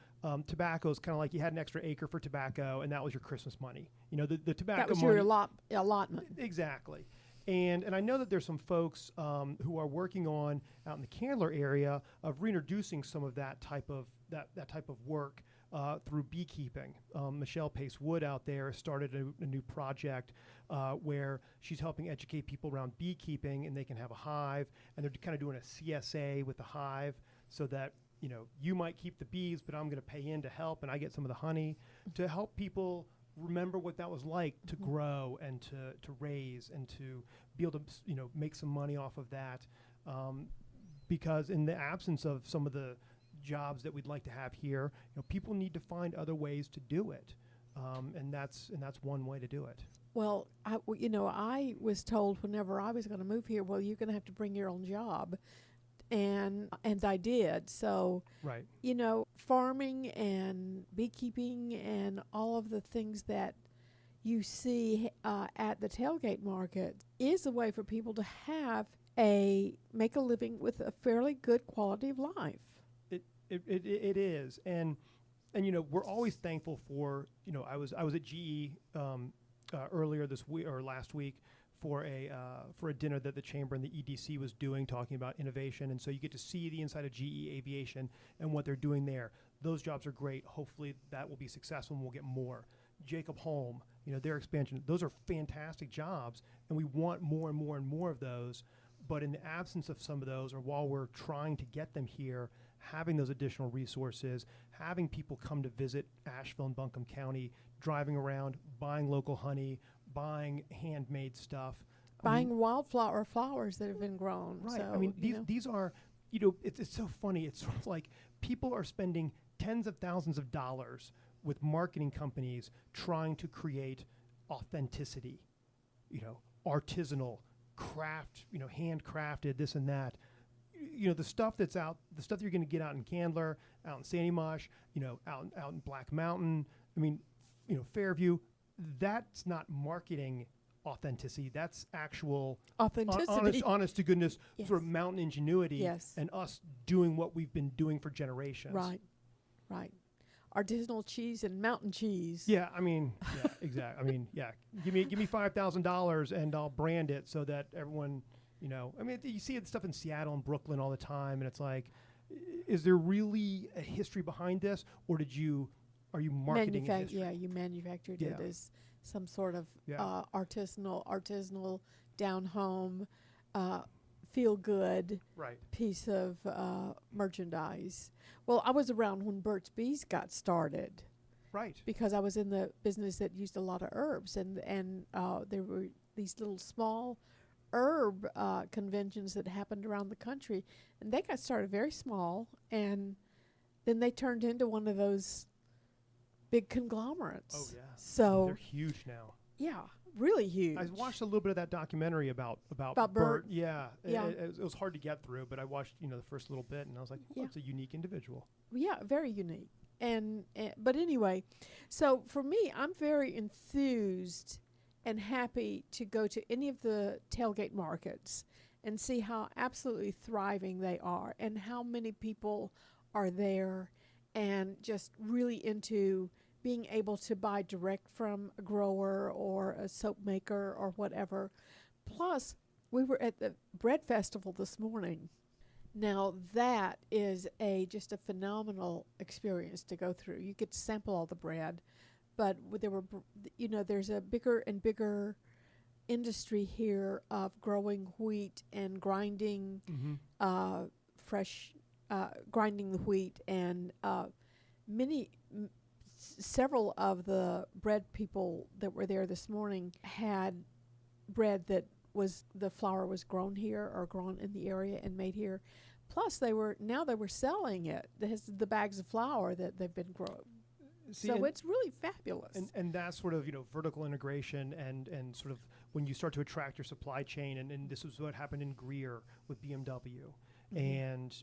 tobacco is kind of like you had an extra acre for tobacco, and that was your Christmas money. The tobacco. That was money, your allotment. Exactly. And I know that there's some folks who are working on out in the Candler area of reintroducing some of that type of work through beekeeping. Michelle Pace Wood out there has started a new project where she's helping educate people around beekeeping, and they can have a hive, and they're kind of doing a CSA with the hive, so that you might keep the bees, but I'm going to pay in to help, and I get some of the honey, to help people remember what that was like to grow and to raise and to be able to make some money off of that, because in the absence of some of the jobs that we'd like to have here, people need to find other ways to do it, and that's one way to do it. Well, I was told whenever I was going to move here, well, you're going to have to bring your own job, and I did. So, right, farming and beekeeping and all of the things that you see at the tailgate market is a way for people to make a living with a fairly good quality of life. It is, and we're always thankful for I was at GE earlier this week or last week for a dinner that the chamber and the EDC was doing, talking about innovation, and so you get to see the inside of GE Aviation and what they're doing there. Those jobs are great. Hopefully that will be successful and we'll get more. Jacob Holm, their expansion, those are fantastic jobs, and we want more and more and more of those. But in the absence of some of those, or while we're trying to get them here, having those additional resources, having people come to visit Asheville and Buncombe County, driving around, buying local honey, buying handmade stuff. Buying wildflower flowers that have been grown. Right. So, these are, it's so funny. It's sort of like people are spending tens of thousands of dollars with marketing companies trying to create authenticity, artisanal, craft, handcrafted, this and that. The stuff that's out, the stuff you're going to get out in Candler, out in Sandy Mush, out in Black Mountain, Fairview, that's not marketing authenticity. That's actual authenticity, honest to goodness, yes. sort of mountain ingenuity, yes. and us doing what we've been doing for generations. Right. Artisanal cheese and mountain cheese. Yeah, exactly. Give me $5,000 and I'll brand it so that everyone, you see stuff in Seattle and Brooklyn all the time, and it's like, is there really a history behind this, or are you marketing a history? Yeah, you manufactured it as some sort of artisanal, down home, feel good piece of merchandise. Well, I was around when Burt's Bees got started. Right. Because I was in the business that used a lot of herbs, and there were these little small herb conventions that happened around the country, and they got started very small, and then they turned into one of those big conglomerates. Oh yeah. So they're huge now. Yeah, really huge. I watched a little bit of that documentary about Burt. Yeah. Yeah. It was hard to get through, but I watched the first little bit, and I was like, it's a unique individual. Yeah, very unique. But anyway, so for me, I'm very enthused and happy to go to any of the tailgate markets and see how absolutely thriving they are, and how many people are there and just really into being able to buy direct from a grower or a soap maker or whatever. Plus, we were at the bread festival this morning. Now that is just a phenomenal experience to go through. You get to sample all the bread, but there were, there's a bigger and bigger industry here of growing wheat and grinding grinding the wheat, and several of the bread people that were there this morning had bread that the flour was grown here or grown in the area and made here. Plus, they were selling it. The bags of flour that they've been growing. So it's really fabulous. And that's sort of vertical integration and sort of when you start to attract your supply chain, and this is what happened in Greer with BMW. And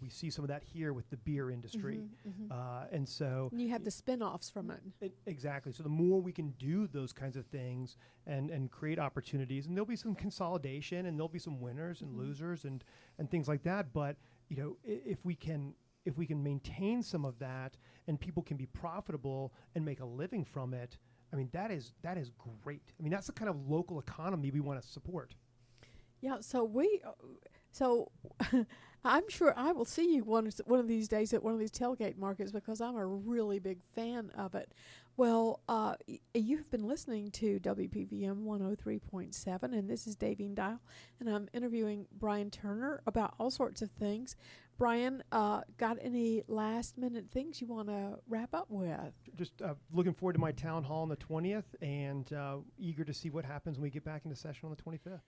we see some of that here with the beer industry, and so you have the spin-offs from it. Exactly. So the more we can do those kinds of things and create opportunities, and there'll be some consolidation, and there'll be some winners and losers and things like that. But if we can maintain some of that, and people can be profitable and make a living from it, that is great. That's the kind of local economy we want to support. Yeah. So I'm sure I will see you one of these days at one of these tailgate markets, because I'm a really big fan of it. Well, you've been listening to WPVM 103.7, and this is Davine Dial, and I'm interviewing Brian Turner about all sorts of things. Brian, got any last-minute things you want to wrap up with? Just looking forward to my town hall on the 20th, and eager to see what happens when we get back into session on the 25th.